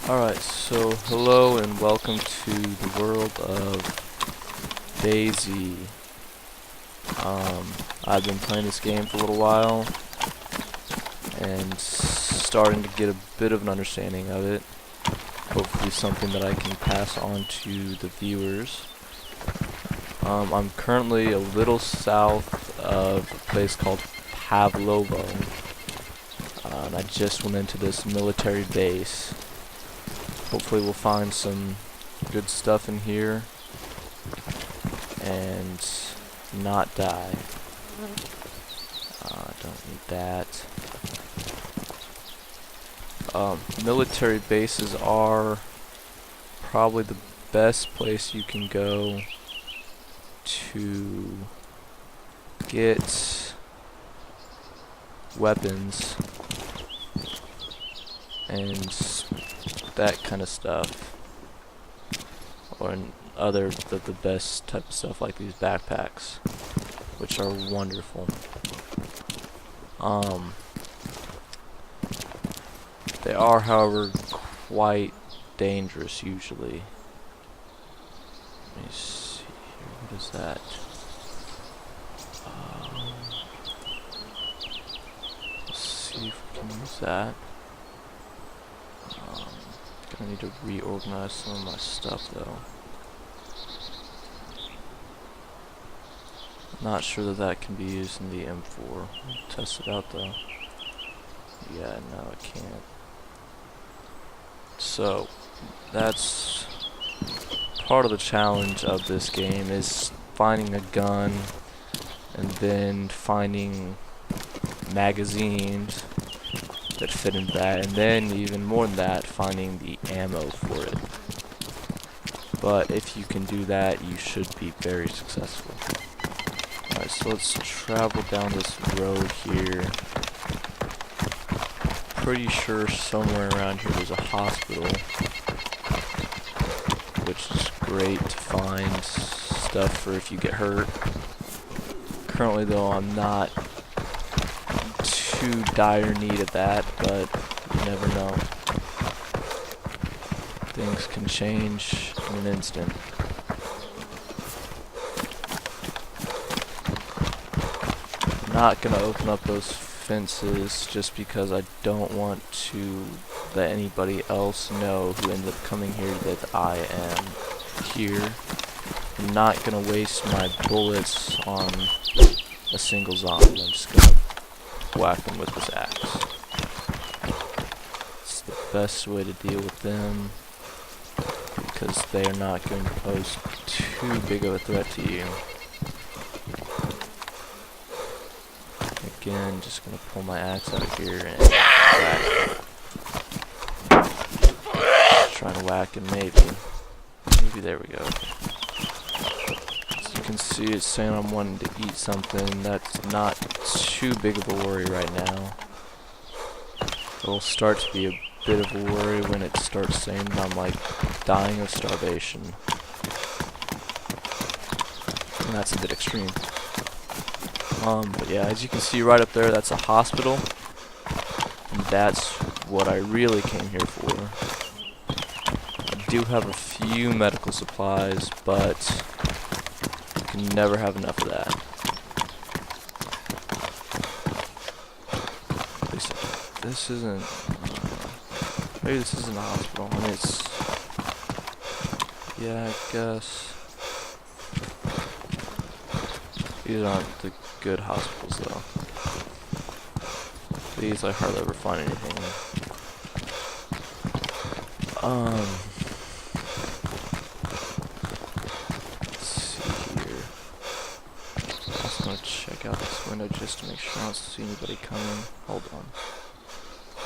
Alright, so hello and welcome to the world of DayZ. I've been playing this game for a little while and starting to get a bit of an understanding of it. Hopefully something that I can pass on to the viewers. I'm currently a little south of a place called Pavlovo. And I just went into this military base. Hopefully we'll find some good stuff in here and not die. Don't need that. Military bases are probably the best place you can go to get weapons and that kind of stuff, or the best type of stuff like these backpacks, which are wonderful. They are, however, quite dangerous usually. Let me see here. What is that? Let's see if we can use that. Gonna need to reorganize some of my stuff though. Not sure that can be used in the M4. Test it out though. Yeah, no, it can't. So, that's part of the challenge of this game, is finding a gun and then finding magazines that fit in that, and then even more than that, finding the ammo for it. But if you can do that, you should be very successful. Alright, so let's travel down this road here. Pretty sure somewhere around here there's a hospital, which is great to find stuff for if you get hurt. Currently though, I'm not too dire need of that, but you never know. Things can change in an instant. I'm not gonna open up those fences just because I don't want to let anybody else know who ended up coming here that I am here. I'm not gonna waste my bullets on a single zombie. I'm just gonna whack them with this axe. It's the best way to deal with them because they are not going to pose too big of a threat to you. Again, just gonna pull my axe out of here and whack. Just trying to whack him, maybe there we go. As you can see, it's saying I'm wanting to eat something. That's not too big of a worry right now. It'll start to be a bit of a worry when it starts saying that I'm like dying of starvation. And that's a bit extreme. But yeah, as you can see right up there, that's a hospital. And that's what I really came here for. I do have a few medical supplies, but you can never have enough of that. At least this isn't... maybe this isn't a hospital. I mean, it's... yeah, I guess... these aren't the good hospitals though. These I hardly ever find anything in. Let's see here. I'm just gonna check out this window just to make sure I don't see anybody coming. Hold on.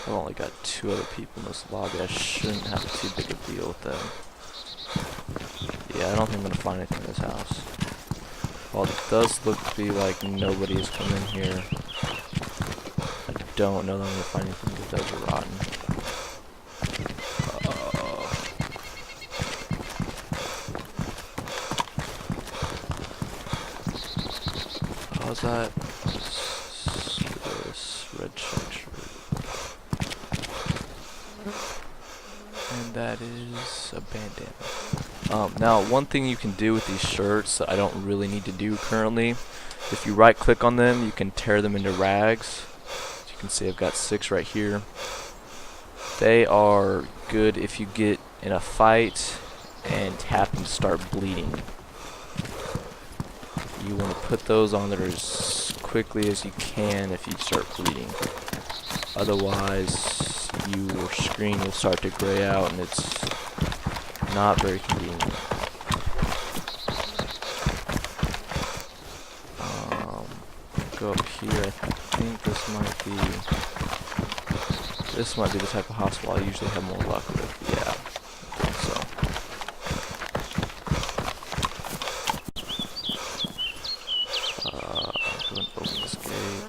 I've only got 2 other people in this lobby. I shouldn't have too big a deal with them. Yeah, I don't think I'm gonna find anything in this house. While it does look to be like nobody has come in here, I don't know that I'm going to find anything that does rotten. How's that? This red shirt. And that is a bandana. Now, one thing you can do with these shirts that I don't really need to do currently, if you right click on them, you can tear them into rags. As you can see, I've got 6 right here. They are good if you get in a fight and happen to start bleeding. You want to put those on there as quickly as you can if you start bleeding. Otherwise, your screen will start to gray out and it's not very convenient. Go up here. I think this might be the type of hospital I usually have more luck with. Yeah, I think so. Go and open this gate.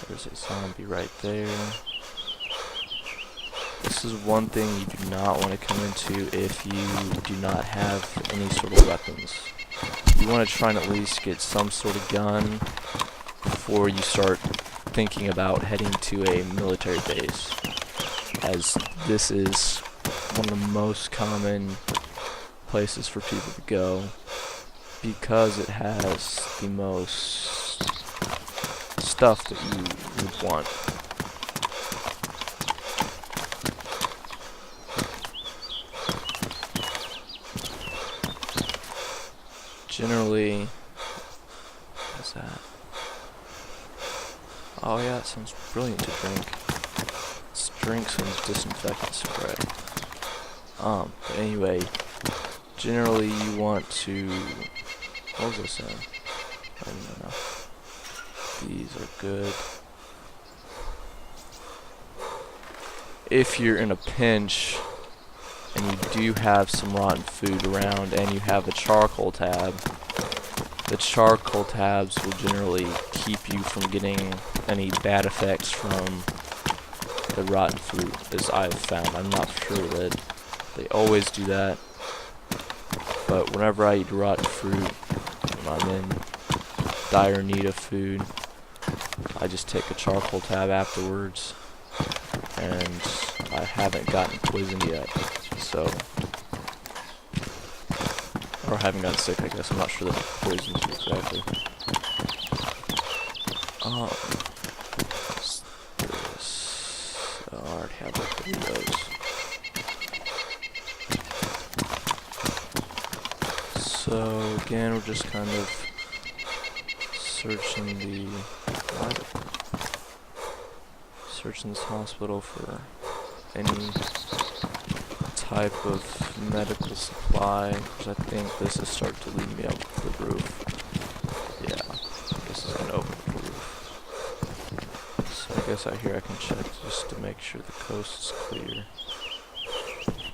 There's a zombie right there. This is one thing you do not want to come into if you do not have any sort of weapons. You want to try and at least get some sort of gun before you start thinking about heading to a military base, as this is one of the most common places for people to go because it has the most stuff that you would want. Generally, what's that? Oh yeah, it sounds brilliant to drink. Let's drink some disinfectant spray. But anyway, generally you want to, what was I saying? I don't even know. These are good. If you're in a pinch and you do have some rotten food around and you have a charcoal tab, the charcoal tabs will generally keep you from getting any bad effects from the rotten fruit, as I've found. I'm not sure that they always do that, but whenever I eat rotten fruit, when I'm in dire need of food, I just take a charcoal tab afterwards, and I haven't gotten poisoned yet, so, or haven't gotten sick, I guess. I'm not sure that poisons you exactly. What's this? Oh, I already have like 3 of those. So again, we're just kind of searching this hospital for any type of medical supply, because I think this is starting to lead me up to the roof. Yeah, this is an open roof. So I guess out here I can check just to make sure the coast is clear.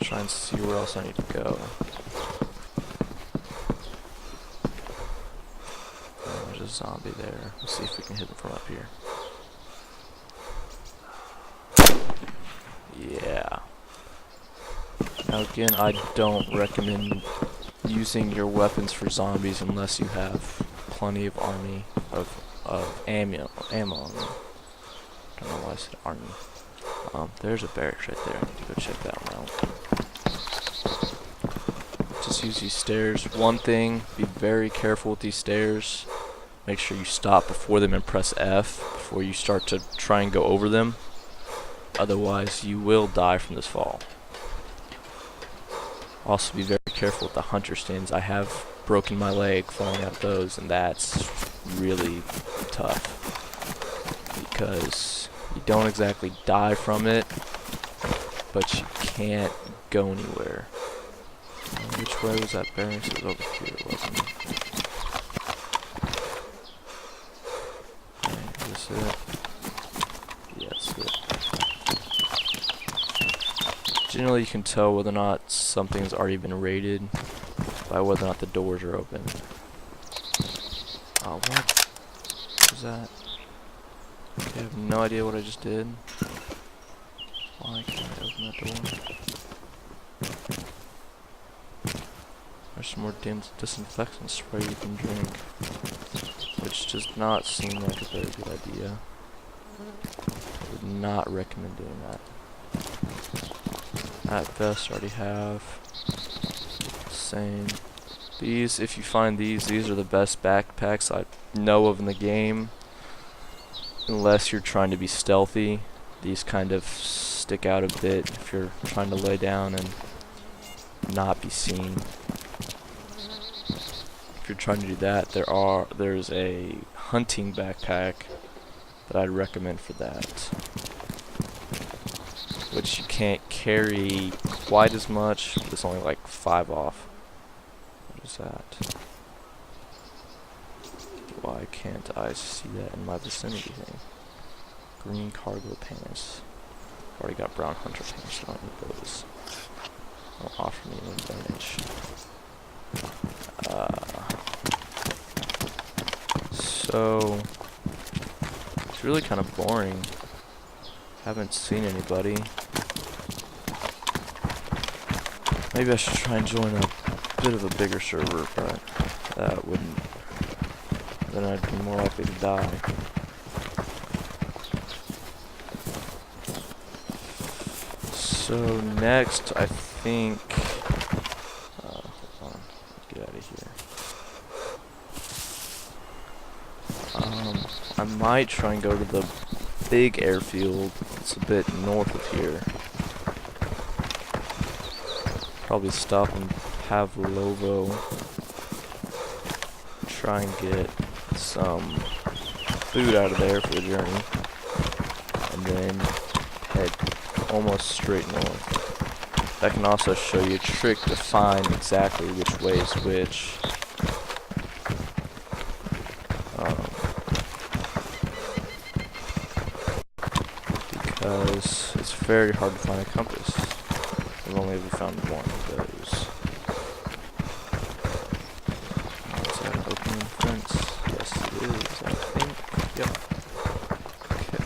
Try and see where else I need to go. There's a zombie there. Let's see if we can hit him from up here. Yeah. Now again, I don't recommend using your weapons for zombies unless you have plenty of ammo. I don't know why I said army. There's a barracks right there. I need to go check that one out. Just use these stairs. One thing, be very careful with these stairs. Make sure you stop before them and press F before you start to try and go over them. Otherwise, you will die from this fall. Also, be very careful with the hunter stings. I have broken my leg falling out those, and that's really tough because you don't exactly die from it, but you can't go anywhere. Which way was that barracks? It was over here, wasn't it? Okay, is this it? Yes, yeah, it. Generally, you can tell whether or not something's already been raided by whether or not the doors are open. Oh, what was that? I have no idea what I just did. Why can't I open that door? There's some more disinfectant spray you can drink, which does not seem like a very good idea. I would not recommend doing that. That vest I already have. Same. These, if you find these are the best backpacks I know of in the game. Unless you're trying to be stealthy. These kind of stick out a bit if you're trying to lay down and not be seen. If you're trying to do that, there's a hunting backpack that I'd recommend for that, which you can't carry quite as much, but it's only like 5 off. What is that? Why can't I see that in my vicinity thing? Green cargo pants. Already got brown hunter pants, so I don't need those. Don't offer me any advantage. So it's really kind of boring. Haven't seen anybody. Maybe I should try and join a bit of a bigger server, but that wouldn't. Then I'd be more likely to die. So next, I think. Hold on, get out of here. I might try and go to the big airfield. It's a bit north of here. Probably stop in Pavlovo. Try and get some food out of there for the journey, and then head almost straight north. That can also show you a trick to find exactly which way is which. Because it's very hard to find a compass. I've only ever found one of those. Is that an open fence? Yes, it is, I think. Yep. Okay.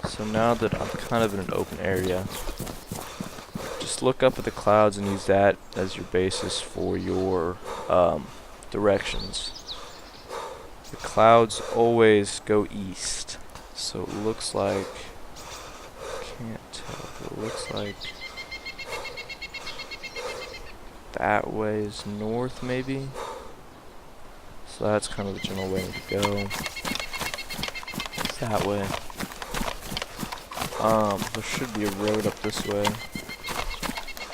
So now that I'm kind of in an open area, just look up at the clouds and use that as your basis for your directions. The clouds always go east, so it looks like, can't tell, but it looks like that way is north, maybe. So that's kind of the general way to go. It's that way. There should be a road up this way,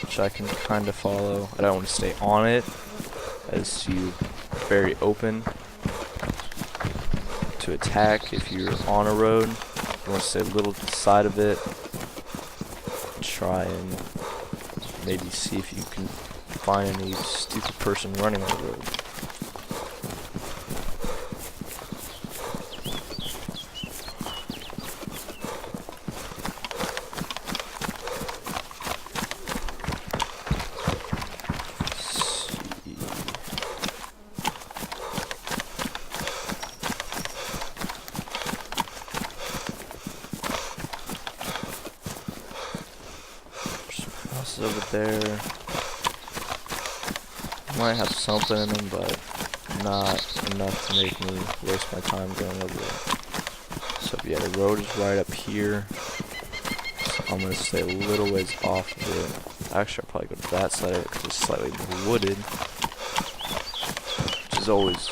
which I can kind of follow. I don't want to stay on it, as you very open to attack if you're on a road. You want to stay a little to the side of it. Try and maybe see if you can find any stupid person running on the road. Over there, might have something in them, but not enough to make me waste my time going over there. So yeah, the road is right up here, so I'm gonna stay a little ways off of it. Actually, I'll probably go to that side of it because it's slightly more wooded, which is always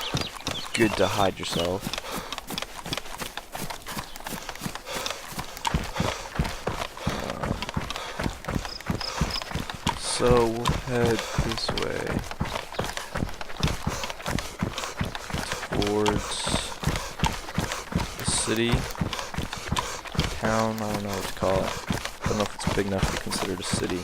good to hide yourself. So we'll head this way towards the city, town, I don't know what to call it. I don't know if it's big enough to be considered a city.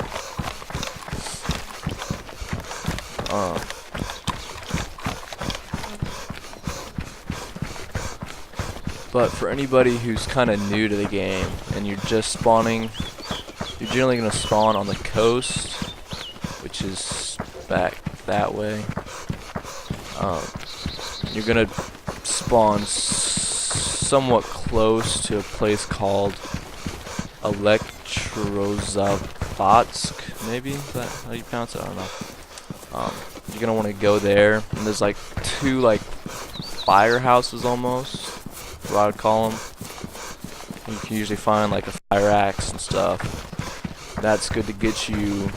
But for anybody who's kind of new to the game and you're just spawning, you're generally going to spawn on the coast, which is back that way. You're gonna spawn somewhat close to a place called Elektrozavodsk, maybe? Is that how you pronounce it? I don't know. You're gonna want to go there, and there's like 2 like firehouses almost, what I would call them. You can usually find like a fire axe and stuff. That's good to get you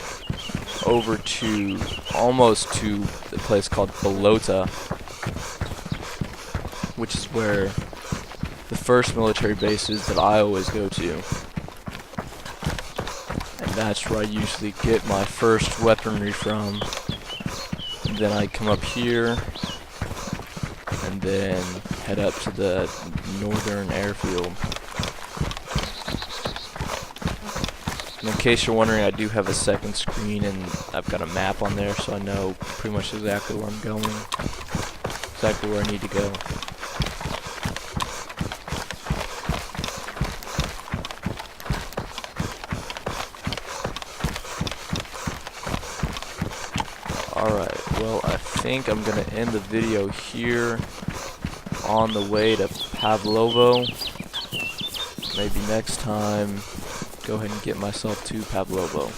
over to almost to a place called Balota, which is where the first military base is that I always go to. And that's where I usually get my first weaponry from. And then I come up here and then head up to the northern airfield. And in case you're wondering, I do have a second screen and I've got a map on there, so I know pretty much exactly where I'm going, exactly where I need to go. Alright, well, I think I'm going to end the video here on the way to Pavlovo. Maybe next time, go ahead and get myself to Pavlovo.